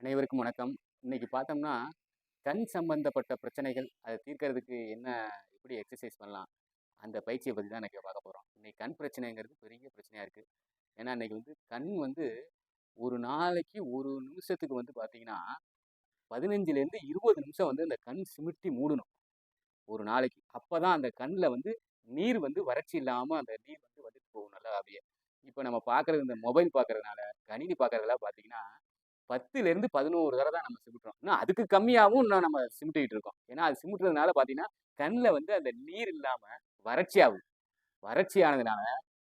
அனைவருக்கும் வணக்கம். இன்னைக்கு பார்த்தோம்னா, கண் சம்பந்தப்பட்ட பிரச்சனைகள், அத தீர்க்கிறதுக்கு எப்படி எக்ஸர்சைஸ் பண்ணலாம்? அந்த பயிற்சிய பத்தி தான் இன்னைக்கு பார்க்க போறோம். இன்னைக்கு கண் பிரச்சனைங்கிறது பெரிய பிரச்சனையா இருக்கு. ஏன்னா, இன்னைக்கு கண் ஒரு நாளைக்கு ஒரு நிமிஷத்துக்கு பார்த்தீங்கன்னா, 15லேருந்து 20 நிமிஷம் அந்த கண் சிமிட்டி மூடணும். ஒரு நாளைக்கு. அப்பதான் அந்த கண்ல நீர் வறட்சி இல்லாம அந்த நீர் வந்துட்டு போகும் நல்லா அப்படியே. இப்ப நம்ம பார்க்குறது இந்த மொபைல் பார்க்கறதுனால, கணினி பார்க்கறதெல்லாம் பார்த்தீங்கன்னா 10லேருந்து 11 தடவ தான் நம்ம சிமிட்டுறோம். இன்னும் அதுக்கு கம்மியாவும் இன்னும் நம்ம சிமிட்டிட்டு இருக்கோம். ஏன்னா, அது சிமிட்டுறதுனால பார்த்தீங்கன்னா, கண்ல அந்த நீர் இல்லாம வறட்சி ஆகுது. வறட்சி ஆனதுனால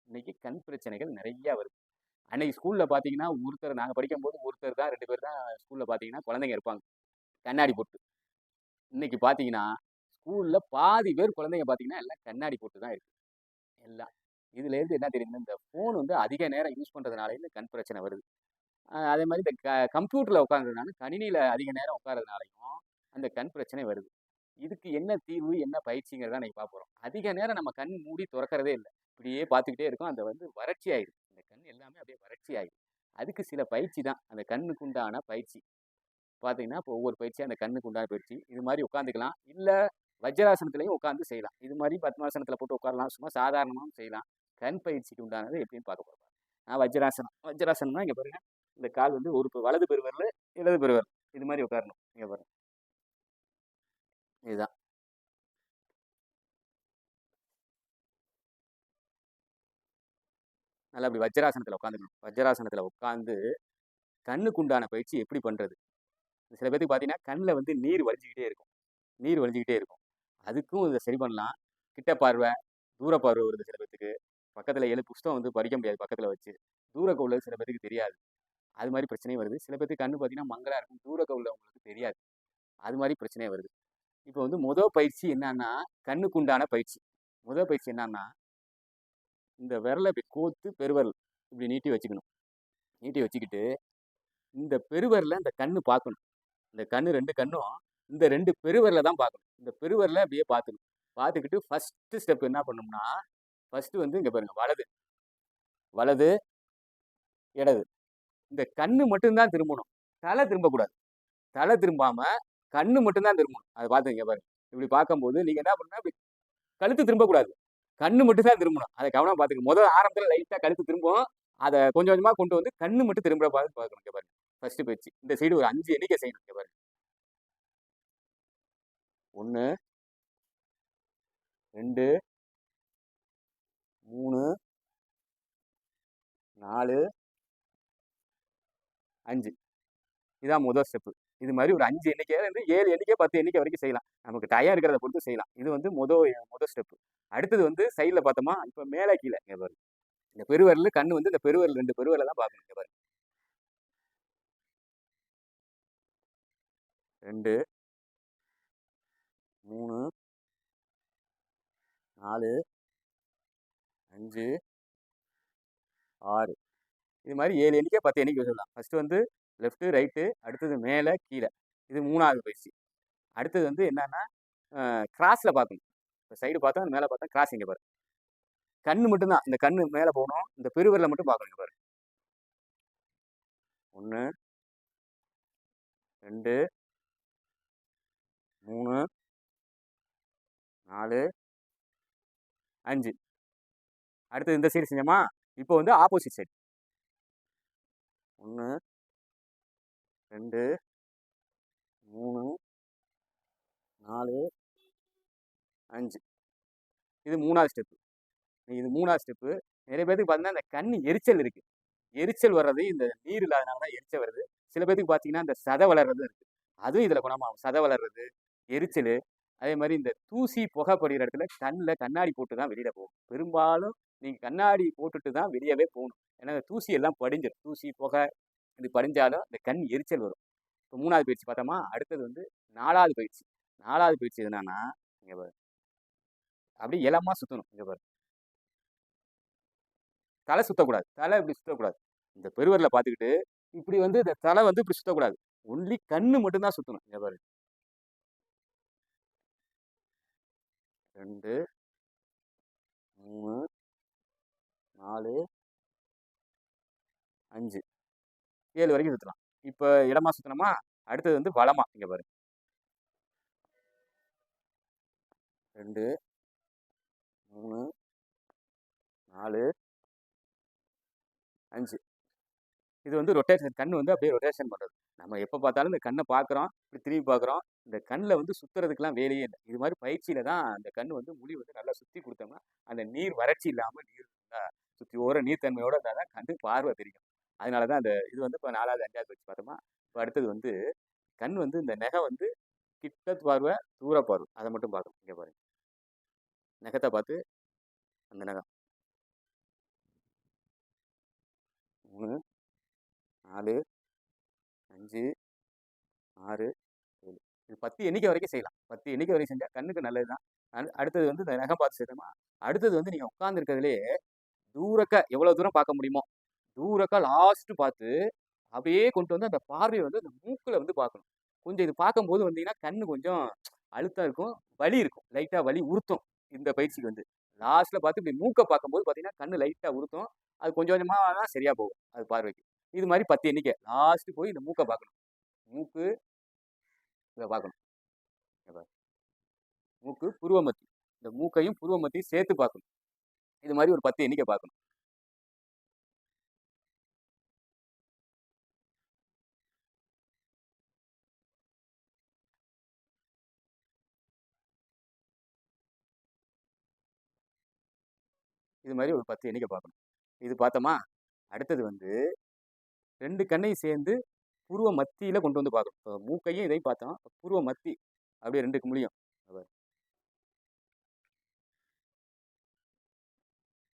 இன்னைக்கு கண் பிரச்சனைகள் நெறைய வருது. அன்னைக்கு ஸ்கூல்ல பார்த்தீங்கன்னா, நாங்க படிக்கும்போது ஒருத்தர் தான் 2 பேர் தான் ஸ்கூல்ல பார்த்தீங்கன்னா குழந்தைங்க இருப்பாங்க. கண்ணாடி போட்டு. இன்னைக்கு பார்த்தீங்கன்னா, ஸ்கூல்ல பாதி பேர் குழந்தைங்க பார்த்தீங்கன்னா, எல்லாம் கண்ணாடி போட்டு தான் இருக்கு. எல்லாம். இதுலேருந்து என்ன தெரியுதுன்னா, இந்த ஃபோன் அதிக நேரம் யூஸ் பண்றதுனால இந்த கண் பிரச்சனை வருது. அதே மாரி இந்த கம்ப்யூட்டர்ல உட்கார்ந்ததுனால, கணினியில அதிக நேரம் உட்கார்றதுனாலயும், அந்த கண் பிரச்சனை வருது. இதுக்கு என்ன தீர்வு? என்ன பயிற்சிங்கிறத இன்னைக்கு பார்க்க போறோம். அதிக நேரம் நம்ம கண் மூடி தொறக்கறதே இல்ல. இப்படியே பார்த்துக்கிட்டே இருக்கோம். அந்த வறட்சி ஆயிடுது. இந்த கண் எல்லாமே அப்படியே வறட்சி ஆயிடுது. அதுக்கு சில பயிற்சி தான். அந்த கண்ணுக்கு உண்டான பயிற்சி. பார்த்தீங்கன்னா, இப்போ ஒவ்வொரு பயிற்சியா அந்த கண்ணுக்கு உண்டான பயிற்சி. இது மாரி உட்காந்துக்கலாம். இல்ல வஜ்ராசனத்திலயும் உட்கார்ந்து செய்யலாம். இது மாரி பத்மாசனத்தில போட்டு உட்காரலாம். சும்மா சாதாரணமாவும் செய்யலாம். கண் பயிற்சிக்கு உண்டானது எப்படின்னு பார்க்க போறோம். வஜ்ராசனம். வஜ்ராசனம்னா இங்க பாருங்க. இந்த கால் ஒரு வலது பெருவிரலு, இடது பெருவிரல். இது மாரி உட்காரணும். இங்க பாருங்க. இதுதான். நல்லா அப்படி வஜ்ராசனத்தில உட்காந்துக்கணும். வஜ்ராசனத்தில உட்கார்ந்து கண்ணுக்கு உண்டான பயிற்சி எப்படி பண்றது? சில பேத்துக்கு பார்த்தீங்கன்னா, கண்ல நீர் வழிஞ்சுக்கிட்டே இருக்கும். நீர் வழிஞ்சுக்கிட்டே இருக்கும். அதுக்கும் இத சரி பண்ணலாம். கிட்ட பார்வை, தூர பார்வை வருது சில பேத்துக்கு. பக்கத்துல புஸ்தகம் படிக்க முடியாது பக்கத்துல வச்சு. தூரக்க உள்ளது சில பேத்துக்கு தெரியாது. அது மாரி பிரச்சனையும் வருது. சில பேத்துக்கு கண்ணு பார்த்தீங்கன்னா, மங்கலா இருக்கும். தூரக்க உள்ளவங்களுக்கு தெரியாது. அது மாரி பிரச்சனை வருது. இப்போ பயிற்சி என்னன்னா, கண்ணுக்கு உண்டான பயிற்சி. பயிற்சி என்னன்னா, இந்த விரல இப்படி கோத்து பெருவிரல் இப்படி நீட்டி வச்சுக்கணும். நீட்டி வச்சுக்கிட்டு, இந்த பெருவிரல இந்த கண்ணு பார்க்கணும். இந்த கண்ணு 2 கண்ணும் இந்த 2 பெருவிரல தான் பார்க்கணும். இந்த பெருவிரல அப்படியே பார்த்துக்கணும். பார்த்துக்கிட்டு ஃபர்ஸ்ட் ஸ்டெப் என்ன பண்ணணும்னா, ஃபர்ஸ்ட் இங்க பாருங்க. வலது, வலது, இடது. இந்த கண்ணு மட்டும் தான் திரும்பணும். தலை திரும்பக்கூடாது. தலை திரும்பாம கண்ணு மட்டும் தான் திரும்பணும். அத பார்த்துக்கங்க பாருங்க. இப்படி பார்க்கும்போது நீங்க என்ன பண்ணணும்னா, இப்படி கழுத்து திரும்பக்கூடாது. கண்ணு மட்டும் தான் திரும்பணும். அத கவனமா பார்த்துக்கங்க. ஆரம்பத்துல லைட்டா கழுத்து திரும்பும். அத கொஞ்சம் கொஞ்சமா கொண்டு கண்ணு மட்டும் திரும்புற மாரி பார்க்கணும். இங்க பாருங்க. ஃபர்ஸ்ட் பயிற்சி. இந்த சைடு ஒரு 5 எண்ணிக்கை செய்யணும். இங்க பாருங்க. 1, 2, 3, 4, 5. இதான் ஸ்டெப். இது மாரி ஒரு 5 எண்ணிக்கையில இருந்து 7 எண்ணிக்கை, 10 எண்ணிக்கை வரைக்கும் செய்யலாம். நமக்கு டயம் இருக்கிறத பொறுத்து செய்யலாம். இது மொத ஸ்டெப். அடுத்தது சைடுல பார்த்தோமா, இப்ப மேல கீழ இங்க பாருங்க. இந்த பெருவிரலு கண்ணு இந்த பெருவிரல் 2 பெருவிரல தான் பார்க்கணும். இங்க பாருங்க. 2, 3, 4, 5, 6. இது மாரி 7 எண்ணிக்கை, 10 எண்ணிக்கை சொல்லலாம். ஃபர்ஸ்ட் லெஃப்ட், ரைட், அடுத்தது மேல, கீழ. இது 3வது பயிற்சி. அடுத்தது என்னன்னா, கிராஸ்ல பார்க்கணும். இந்த சைடு பார்த்தா, மேல பார்த்தா கிராஸ் இங்க பாருங்க. கண்ணு மட்டும் தான். இந்த கண்ணு மேல போணும். இந்த பெருவிரல மட்டும் பார்க்கணும். இங்க பாருங்க. 1, 2, 3, 4, 5. அடுத்தது இந்த சைடு செஞ்சோமா? இப்போ ஆப்போசிட் சைடு. 1, 2, 3, 4, 5. இது 3வது ஸ்டெப். இது 3வது ஸ்டெப். நெறைய பேத்துக்கு பார்த்தீங்கன்னா, இந்த கண் எரிச்சல் இருக்கு. எரிச்சல் வர்றது இந்த நீர் இல்லாதனால தான் எரிச்சல் வருது. சில பேத்துக்கு பார்த்தீங்கன்னா, இந்த சதை வளர்றது இருக்கு. அதுவும் இதுல குணமாகும். சதை வளர்றது, எரிச்சலு, அதே மாரி இந்த தூசி, புகை படியிற இடத்துல கண்ல கண்ணாடி போட்டு தான் வெளியில போகும். பெரும்பாலும் நீங்க கண்ணாடி போட்டுட்டு தான் வெளியவே போணும். ஏன்னா, இந்த தூசி எல்லாம் படிஞ்சிரும். தூசி, புகை இது படிஞ்சாலும் இந்த கண் எரிச்சல் வரும். இப்போ 3வது பயிற்சி பார்த்தோமா? அடுத்தது 4வது பயிற்சி. 4வது பயிற்சி என்னன்னா, இங்க பாருங்க. அப்படியே எளமா சுத்தணும். இங்க பாருங்க. தலை சுத்தக்கூடாது. தலை இப்படி சுத்தக்கூடாது. இந்த பெருவிரல பார்த்துக்கிட்டு, இப்படி இந்த தலை இப்படி சுத்தக்கூடாது. ஒன்லி கண்ணு மட்டும் தான் சுத்தணும். இங்க பாருங்க. 2, 3, 4, 5, 7 வரைக்கும் சுத்தலாம். இப்போ இடமா சுத்தணுமா? அடுத்தது வந்து வலமா. இங்க பாருங்க. 2, 3, 4, 5. இது வந்து ரொட்டேஷன். கண்ணு வந்து அப்படியே ரொட்டேஷன் பண்றது. நம்ம எப்ப பார்த்தாலும் இந்த கண்ண பார்க்குறோம், இப்படி திரும்பி பார்க்குறோம். இந்த கண்ல வந்து சுத்துறதுக்குலாம் வேலையே இல்ல. இது மாரி பயிற்சியில தான் அந்த கண்ணு வந்து முழி வந்து நல்லா சுத்தி குடுத்தோம்னா, அந்த நீர் வறட்சி இல்லாம நீர் நல்லா சுத்தி ஓர நீர்த்தன்மையோட இருந்தா தான் கண்ணு பார்வை தெரியும். அதனால தான் அந்த இது வந்து இப்ப 4வது, 5வது வச்சு பார்த்தோமா, இப்ப அடுத்தது வந்து கண் வந்து இந்த நெகம் வந்து கிட்ட பார்வை, தூர பார்வை. அத மட்டும் பார்க்கணும். இங்க பாருங்க. நெகத்த பார்த்து அந்த நகம். 3, 4, 5, 6, 7. இது 10 எண்ணிக்கை வரைக்கும் செய்யலாம். 10 எண்ணிக்கை வரைக்கும் செஞ்சா கண்ணுக்கு நல்லது தான். அடுத்தது வந்து இந்த நகம் பார்த்து செய்தோமா, அடுத்தது வந்து நீங்க உட்கார்ந்து இருக்கிறதுலயே தூரக்க எவ்வளவு தூரம் பார்க்க முடியுமோ, தூரக்க லாஸ்ட் பார்த்து, அப்படியே கொண்டு வந்து அந்த பார்வைய வந்து அந்த மூக்குல வந்து பார்க்கணும். கொஞ்சம் இது பார்க்கும்போது வந்தீங்கன்னா, கண்ணு கொஞ்சம் அழுத்தம் இருக்கும், வலி இருக்கும். லைட்டா வலி உறுத்தும். இந்த பயிற்சிக்கு வந்து. லாஸ்ட்ல பார்த்து இப்படி மூக்க பார்க்கும்போது பார்த்தீங்கன்னா, கண்ணு லைட்டா உறுத்தும். அது கொஞ்சம் கொஞ்சமா தான் சரியா போகும். அது பார்வைக்கு. இது மாரி 10 எண்ணிக்கை. லாஸ்ட் போய் இந்த மூக்க பார்க்கணும். மூக்கு இத பார்க்கணும். இங்க பாரு. மூக்கு, புருவ மத்தி. இந்த மூக்கையும், புருவ மத்தியும் சேர்த்து பார்க்கணும். இது மாரி ஒரு 10 எண்ணிக்கை பார்க்கணும். இது மாரி ஒரு 10 எண்ணிக்கை பார்க்கணும். இது பார்த்தோமா, அடுத்தது வந்து 2 கண்ணையும் சேர்ந்து புருவ மத்தியில கொண்டு வந்து பார்க்கணும். இப்ப மூக்கையும் இதையும் பார்த்தோம். புருவ மத்தி அப்படியே 2 குமிழியும்.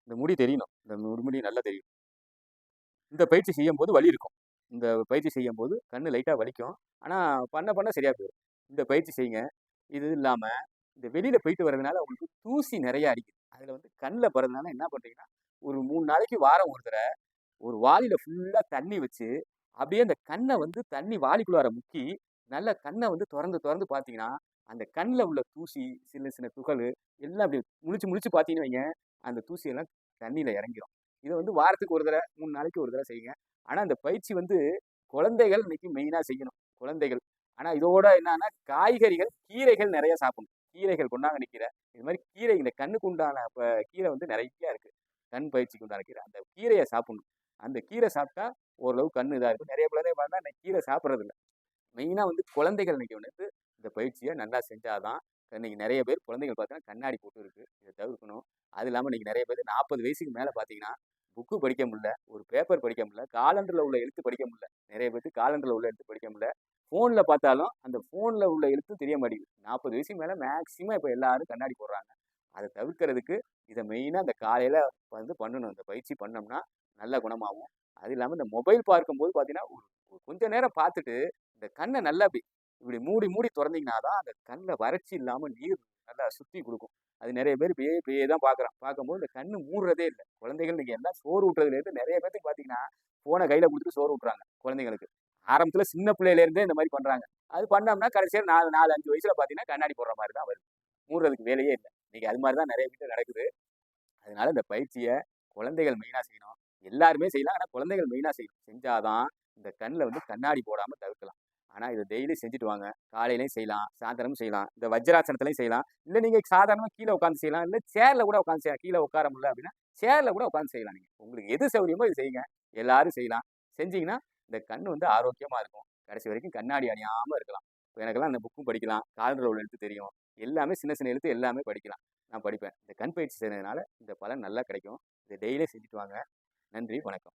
இந்த முடி தெரியணும். இந்த முடி நல்லா தெரியும். இந்த பயிற்சி செய்யும்போது வலி இருக்கும். இந்த பயிற்சி செய்யும்போது கண்ணு லைட்டா வலிக்கும். ஆனா பண்ண பண்ண சரியா போயிரும். இந்த பயிற்சி செய்யுங்க. இது இல்லாம இந்த வெளியில போயிட்டு வரதுனால உங்களுக்கு தூசி நெறைய அடிக்குது. அதுல வந்து கண்ல படுறதுனால என்ன பண்றீங்கன்னா, ஒரு 3 நாளைக்கு வாரம் ஒரு தடவ ஒரு வாளில ஃபுல்லா தண்ணி வச்சு, அப்படியே அந்த கண்ண வந்து தண்ணி வாளிக்குள்ளார முக்கி, நல்லா கண்ண வந்து தொறந்து தொறந்து பார்த்தீங்கன்னா, அந்த கண்ல உள்ள தூசி, சின்ன சின்ன துகளு எல்லாம் அப்படி முழிச்சு முழிச்சு பார்த்தீங்கன்னு வைங்க, அந்த தூசி எல்லாம் தண்ணீல இறங்கிரும். இத வந்து வாரத்துக்கு ஒரு தடவ, 3 நாளைக்கு ஒரு தடவ செய்யுங்க. ஆனா இந்த பயிற்சி வந்து குழந்தைகள் இன்னைக்கு மெயினா செய்யணும். குழந்தைகள். ஆனா இதோட என்னன்னா, காய்கறிகள், கீரைகள் நெறைய சாப்பிடணும். கீரைகள் பொன்னாங்கண்ணி கீரை, இது மாரி கீரை இந்த கண்ணுக்கு உண்டான கீரை வந்து நெறைய இருக்கு. கண் பயிற்சிக்கு உண்டான கீரை. அந்த கீரைய சாப்பிடணும். அந்த கீரை சாப்பிட்டா ஓரளவு கண் இதா இருக்கும். நெறைய குழந்தைங்க பார்த்தா இன்னைக்கு கீரை சாப்பிடுறதில்ல. மெயினா வந்து குழந்தைகள் இன்னைக்கு வந்து இந்த பயிற்சிய நல்லா செஞ்சா தான் இன்னைக்கு நெறைய பேர் குழந்தைகள் பார்த்தீங்கன்னா, கண்ணாடி போட்டு இருக்கு. இத தவிர்க்கணும். அது இல்லாம இன்னைக்கு நெறைய பேர் 40 வயசுக்கு மேல பார்த்தீங்கன்னா, புக்கு படிக்க முடியல, ஒரு பேப்பர் படிக்க முடியல, காலண்டர்ல உள்ள எழுத்து படிக்க முடியல. நெறைய பேத்துக்கு காலண்டர்ல உள்ள எழுத்து படிக்க முடியல. ஃபோன்ல பார்த்தாலும், அந்த ஃபோன்ல உள்ள எழுத்தும் தெரிய மாட்டேங்குது. 40 வயசுக்கு மேல மேக்ஸிமம் இப்ப எல்லாரும் கண்ணாடி போடுறாங்க. அத தவிர்க்கிறதுக்கு இத மெயினா இந்த காலையில வந்து பண்ணணும். இந்த பயிற்சி பண்ணோம்னா, நல்ல குணமாகும். அது இல்லாம இந்த மொபைல் பார்க்கும்போது பார்த்தீங்கன்னா, ஒரு ஒரு கொஞ்ச நேரம் பார்த்துட்டு, இந்த கண்ண நல்லா இப்படி மூடி மூடி தொறந்தீங்கன்னா தான், அந்த கண்ல வறட்சி இல்லாம நீர் நல்லா சுத்தி குடுக்கும். அது நெறைய பேர் இப்படியே இப்படியே தான் பார்க்குறான். பார்க்கும்போது இந்த கண்ணு மூடுறதே இல்ல. குழந்தைகள் இன்னைக்கு எல்லாம் சோறு ஊட்டுறதுலேருந்து நெறைய பேத்துக்கு பார்த்தீங்கன்னா, ஃபோன கையில குடுத்துட்டு சோறு ஊட்டுறாங்க குழந்தைங்களுக்கு. ஆரம்பத்துல சின்ன பிள்ளையிலேருந்தே இந்த மாரி பண்றாங்க. அது பண்ணோம்னா கடைசியா 4, 5 வயசுல பார்த்தீங்கன்னா, கண்ணாடி போடுற மாரி தான் வருது. மூடுறதுக்கு வேலையே இல்ல. இன்னைக்கு அது மாரி தான் நெறைய வீட்ல நடக்குது. அதனால இந்த பயிற்சிய குழந்தைகள் மெயினா செய்யணும். எல்லாருமே செய்யலாம். ஆனா குழந்தைகள் மெயினா செய்யணும். செஞ்சா தான் இந்த கண்ல வந்து கண்ணாடி போடாம தவிர்க்கலாம். ஆனா இத டெய்லி செஞ்சுட்டு வாங்க. காலையிலயும் செய்யலாம், சாயந்தரமும் செய்யலாம். இந்த வஜ்ராசனத்திலயும் செய்யலாம். இல்ல நீங்க சாதாரணமா கீழ உட்கார்ந்து செய்யலாம். இல்ல சேர்ல கூட உட்கார்ந்து செய்யலாம். கீழ உட்கார முடியல அப்படின்னா, சேர்ல கூட உட்கார்ந்து செய்யலாம் நீங்க. உங்களுக்கு எது சௌரியமோ இது செய்யுங்க. எல்லாரும் செய்யலாம். செஞ்சீங்கன்னா, இந்த கண் வந்து ஆரோக்கியமா இருக்கும். கடைசி வரைக்கும் கண்ணாடி அணியாம இருக்கலாம். இப்ப எனக்கெல்லாம் இந்த புக்கும் படிக்கலாம். காலண்டர்ல உள்ள எழுத்து தெரியும். எல்லாமே சின்ன சின்ன எழுத்து எல்லாமே படிக்கலாம். நான் படிப்பேன். இந்த கண் பயிற்சி செய்றதுனால இந்த பலன் நல்லா கிடைக்கும். இத டெய்லியும் செஞ்சுட்டு வாங்க. நன்றி, வணக்கம்.